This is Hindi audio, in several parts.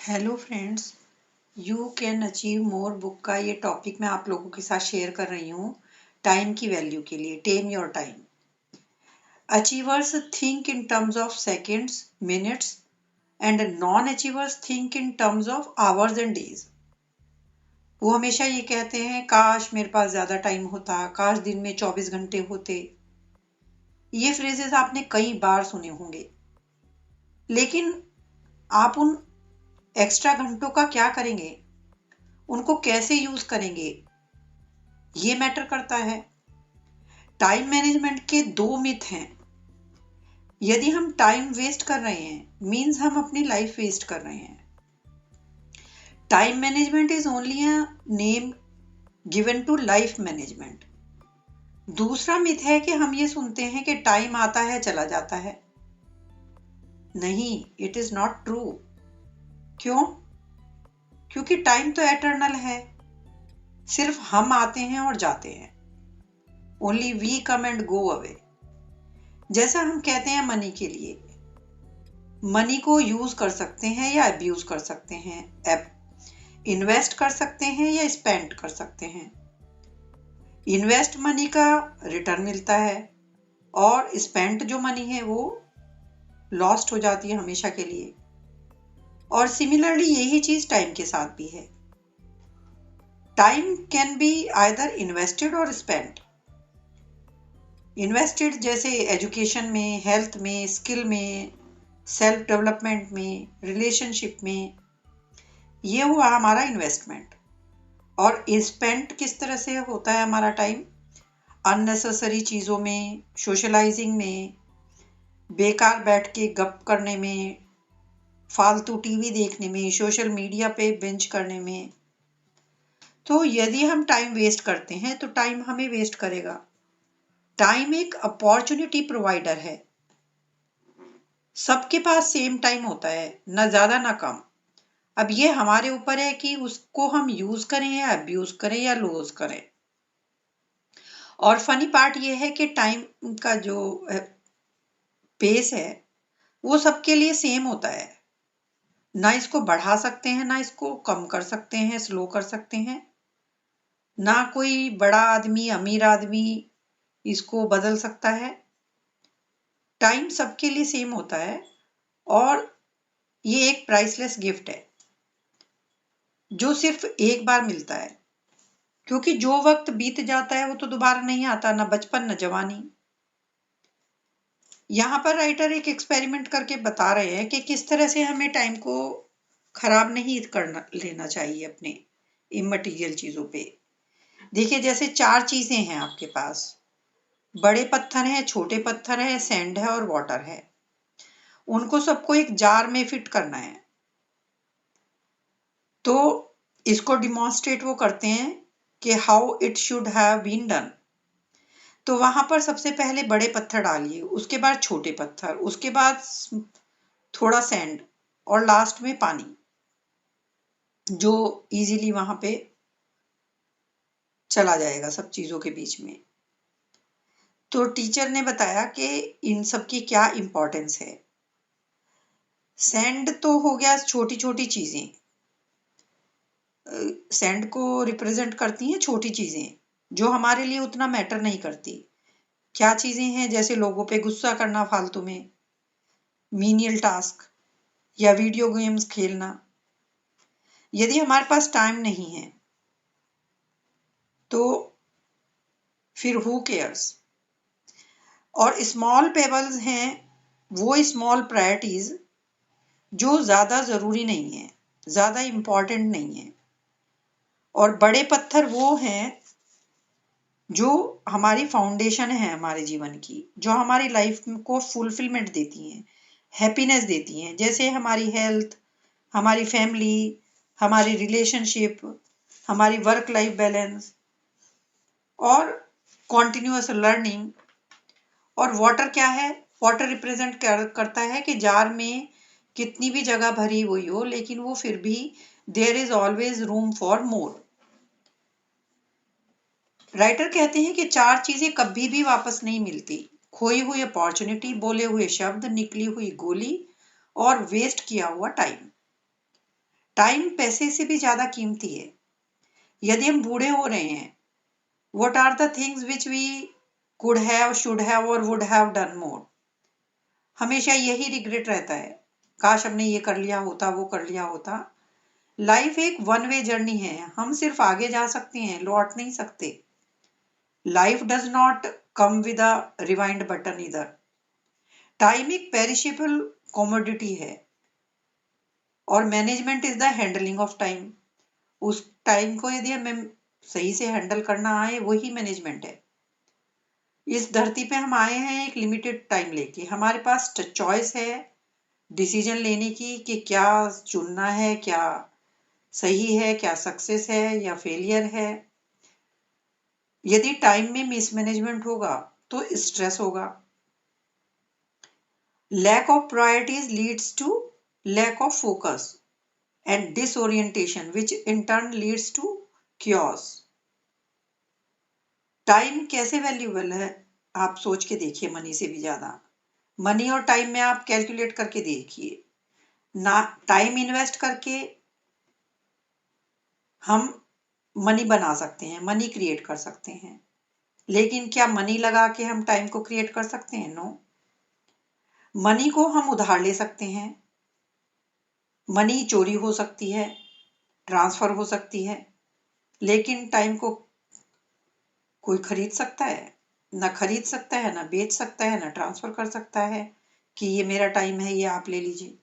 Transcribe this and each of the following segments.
Hello friends, you can achieve more book का ये टॉपिक मैं आप लोगों के साथ शेयर कर रही हूँ टाइम की वैल्यू के लिए। Tame your time. Achievers think in terms of seconds, minutes and non achievers think in terms of hours and days. वो हमेशा ये कहते हैं काश मेरे पास ज़्यादा टाइम होता, काश दिन में 24 घंटे होते। ये फ्रेजेस आपने कई बार सुने होंगे, लेकिन आप उन एक्स्ट्रा घंटों का क्या करेंगे, उनको कैसे यूज करेंगे, ये मैटर करता है। टाइम मैनेजमेंट के दो मिथ हैं। यदि हम टाइम वेस्ट कर रहे हैं मीन्स हम अपनी लाइफ वेस्ट कर रहे हैं। Time management is only a name given to life management. दूसरा मिथ है कि हम ये सुनते हैं कि टाइम आता है चला जाता है। नहीं, इट इज नॉट ट्रू। क्यों? क्योंकि टाइम तो एटर्नल है। सिर्फ हम आते हैं और जाते हैं। Only we come and go away. जैसा हम कहते हैं मनी के लिए, मनी को यूज कर सकते हैं या अब्यूज कर सकते हैं, इन्वेस्ट कर सकते हैं या स्पेंड कर सकते हैं। इन्वेस्ट मनी का रिटर्न मिलता है और स्पेंट जो मनी है वो लॉस्ट हो जाती है हमेशा के लिए। और सिमिलरली यही चीज टाइम के साथ भी है। Time can be either invested और स्पेंट। इन्वेस्टेड जैसे एजुकेशन में, हेल्थ में, स्किल में, सेल्फ डेवलपमेंट में, रिलेशनशिप में, ये हुआ हमारा इन्वेस्टमेंट। और स्पेंट किस तरह से होता है हमारा टाइम? अननेसेसरी चीज़ों में, सोशलाइजिंग में, बेकार बैठ के गप करने में, फालतू टीवी देखने में, सोशल मीडिया पे बिंज करने में। तो यदि हम टाइम वेस्ट करते हैं तो टाइम हमें वेस्ट करेगा। टाइम एक अपॉर्चुनिटी प्रोवाइडर है। सबके पास सेम टाइम होता है, ना ज़्यादा ना कम। अब ये हमारे ऊपर है कि उसको हम यूज करें या अब्यूज करें या लूज करें। और फनी पार्ट ये है कि टाइम का जो पेस है वो सबके लिए सेम होता है। ना इसको बढ़ा सकते हैं, ना इसको कम कर सकते हैं, स्लो कर सकते हैं। ना कोई बड़ा आदमी, अमीर आदमी इसको बदल सकता है। टाइम सबके लिए सेम होता है और ये एक प्राइसलेस गिफ्ट है जो सिर्फ एक बार मिलता है। क्योंकि जो वक्त बीत जाता है वो तो दोबारा नहीं आता, ना बचपन ना जवानी। यहाँ पर राइटर एक एक्सपेरिमेंट करके बता रहे हैं कि किस तरह से हमें टाइम को खराब नहीं करना लेना चाहिए अपने इमटेरियल चीजों पे। देखिए, जैसे 4 चीजें हैं आपके पास। बड़े पत्थर हैं, छोटे पत्थर है, सैंड है और वाटर है। उनको सबको एक जार में फिट करना है। तो इसको डिमॉन्स्ट्रेट वो करते हैं कि how it should have been done. तो वहां पर सबसे पहले बड़े पत्थर डालिए, उसके बाद छोटे पत्थर, उसके बाद थोड़ा सैंड और लास्ट में पानी जो इजीली वहां पे चला जाएगा सब चीजों के बीच में। तो टीचर ने बताया कि इन सब की क्या इंपॉर्टेंस है। सैंड तो हो गया छोटी छोटी चीजें, सैंड को रिप्रेजेंट करती हैं छोटी चीजें जो हमारे लिए उतना मैटर नहीं करती। क्या चीजें हैं? जैसे लोगों पे गुस्सा करना फालतू में, मीनियल टास्क या वीडियो गेम्स खेलना। यदि हमारे पास टाइम नहीं है तो फिर हु केयर्स। और स्मॉल पेबल्स हैं वो स्मॉल प्रायोरिटीज जो ज्यादा जरूरी नहीं है, ज्यादा इंपॉर्टेंट नहीं है। और बड़े पत्थर वो हैं जो हमारी फाउंडेशन है हमारे जीवन की, जो हमारी लाइफ को फुलफिलमेंट देती हैं, हैप्पीनेस देती हैं। जैसे हमारी हेल्थ, हमारी फैमिली, हमारी रिलेशनशिप, हमारी वर्क लाइफ बैलेंस और कॉन्टिन्यूअस लर्निंग। और वाटर क्या है? वाटर रिप्रेजेंट करता है कि जार में कितनी भी जगह भरी हुई हो लेकिन वो फिर भी there is always room for more. Writer कहते हैं कि 4 चीजें कभी भी वापस नहीं मिलती: खोई हुई अपॉर्चुनिटी, बोले हुए शब्द, निकली हुई गोली और वेस्ट किया हुआ टाइम। टाइम पैसे से भी ज्यादा कीमती है। यदि हम बूढ़े हो रहे हैं, what are the things which we could have, should have or would have done more? हमेशा यही रिग्रेट रहता है, काश हमने ये कर लिया होता, वो कर लिया होता। लाइफ एक वन वे जर्नी है, हम सिर्फ आगे जा सकते हैं, लौट नहीं सकते। Life does not come with a rewind button इधर। टाइम एक पेरिशेबल कमोडिटी है और management is the handling of time. उस टाइम को यदि हमें सही से हैंडल करना आए, वही मैनेजमेंट है। इस धरती पे हम आए हैं एक लिमिटेड टाइम लेके, हमारे पास चॉइस है डिसीजन लेने की कि क्या चुनना है, क्या सही है, क्या सक्सेस है या फेलियर है। यदि टाइम में मिसमैनेजमेंट होगा तो स्ट्रेस होगा। Lack of priorities leads to lack of focus and disorientation which in turn leads to chaos. Time कैसे वैल्यूएबल है, आप सोच के देखिए। मनी से भी ज्यादा मनी और टाइम में आप कैलकुलेट करके देखिए ना। टाइम इन्वेस्ट करके हम मनी बना सकते हैं, मनी क्रिएट कर सकते हैं, लेकिन क्या मनी लगा के हम टाइम को क्रिएट कर सकते हैं? नो। मनी को हम उधार ले सकते हैं, मनी चोरी हो सकती है, ट्रांसफर हो सकती है, लेकिन टाइम को कोई खरीद सकता है? ना खरीद सकता है, ना बेच सकता है, ना ट्रांसफर कर सकता है कि ये मेरा टाइम है, ये आप ले लीजिए।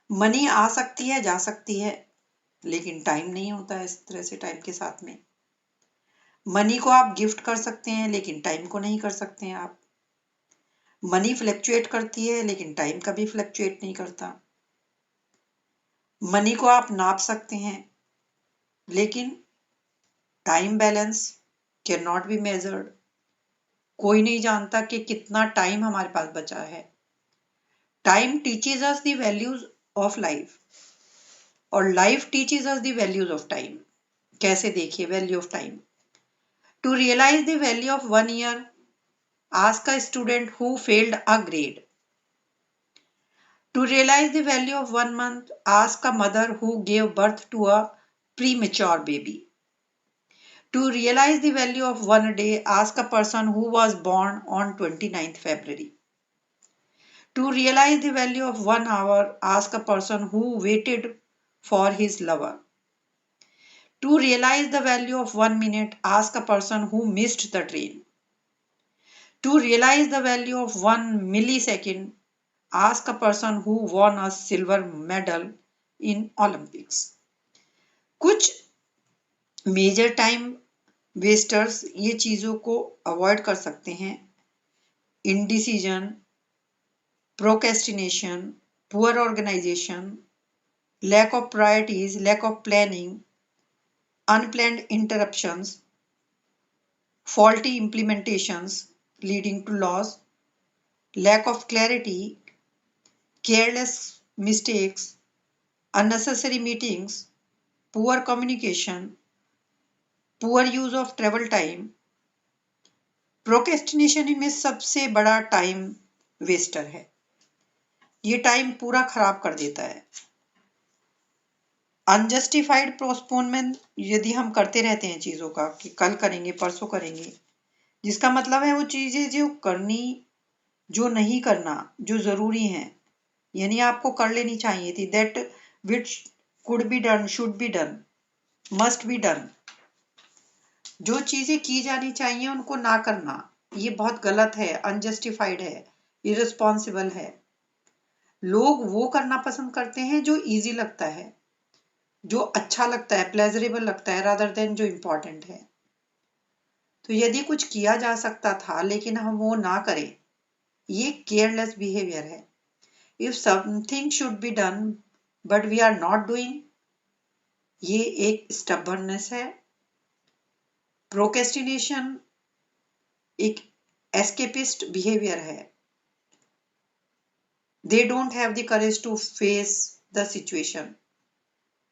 मनी आ सकती है, जा सकती है, लेकिन टाइम नहीं होता है इस तरह से टाइम के साथ में। मनी को आप गिफ्ट कर सकते हैं, लेकिन टाइम को नहीं कर सकते हैं आप। मनी फ्लक्चुएट करती है, लेकिन टाइम कभी फ्लक्चुएट नहीं करता। मनी को आप नाप सकते हैं, लेकिन time balance can not be measured. कोई नहीं जानता कि कितना टाइम हमारे पास बचा है। Time teaches us the values of life और life teaches us the values of time. कैसे देखिए value of time. To realize the value of 1 year, ask a student who failed a grade. To realize the value of 1 month, ask a mother who gave birth to a premature baby. To realize the value of 1 day, ask a person who was born on 29th February. To realize the value of 1 hour, ask a person who waited for his lover. To realize the value of 1 minute, ask a person who missed the train. To realize the value of 1 millisecond, ask a person who won a silver medal in Olympics. कुछ मेजर टाइम वेस्टर्स ये चीज़ों को अवॉइड कर सकते हैं। Indecision, procrastination, poor organisation, lack of priorities, lack of planning, unplanned interruptions, faulty implementations leading to loss, lack of clarity, careless mistakes, unnecessary meetings, poor communication, poor use of travel time। Procrastination में सबसे बड़ा टाइम वेस्टर है। ये टाइम पूरा खराब कर देता है। अनजस्टिफाइड पोस्टपोनमेंट, यदि हम करते रहते हैं चीज़ों का कि कल करेंगे, परसों करेंगे, जिसका मतलब है वो चीज़ें जो करनी, जो नहीं करना, जो ज़रूरी हैं, यानी आपको कर लेनी चाहिए थी, that which could be done, should be done, must be done. जो चीजें की जानी चाहिए उनको ना करना, ये बहुत गलत है, अनजस्टिफाइड है, इररिस्पॉन्सिबल है। लोग वो करना पसंद करते हैं जो इजी लगता है, जो अच्छा लगता है, प्लेजरेबल लगता है, रादर देन जो इम्पोर्टेंट है। तो यदि कुछ किया जा सकता था लेकिन हम वो ना करें, ये केयरलेस बिहेवियर है। If something should be done but we are not doing, ये एक स्टबर्ननेस है। प्रोक्रेस्टिनेशन एक एस्केपिस्ट बिहेवियर है। They don't have the courage to face the situation,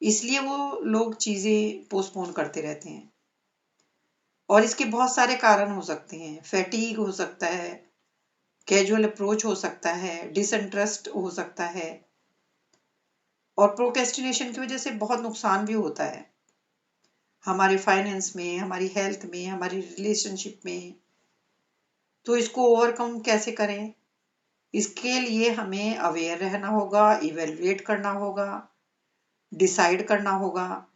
इसलिए वो लोग चीजें पोस्टपोन करते रहते हैं। और इसके बहुत सारे कारण हो सकते हैं। फैटीग हो सकता है, कैजुअल अप्रोच हो सकता है, डिसइंटरेस्ट हो सकता है, और प्रोक्रेस्टिनेशन की वजह से बहुत नुकसान भी होता है हमारे फाइनेंस में, हमारी हेल्थ में, हमारी रिलेशनशिप में। तो इसको ओवरकम कैसे करें? इसके लिए हमें अवेयर रहना होगा, इवेलुएट करना होगा, डिसाइड करना होगा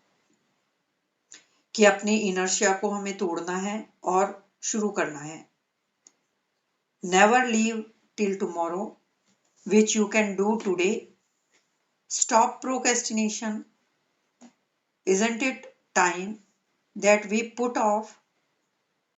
कि अपनी इनर्शिया को हमें तोड़ना है और शुरू करना है। Never leave till tomorrow which you can do today. Stop procrastination. Isn't it time that we put off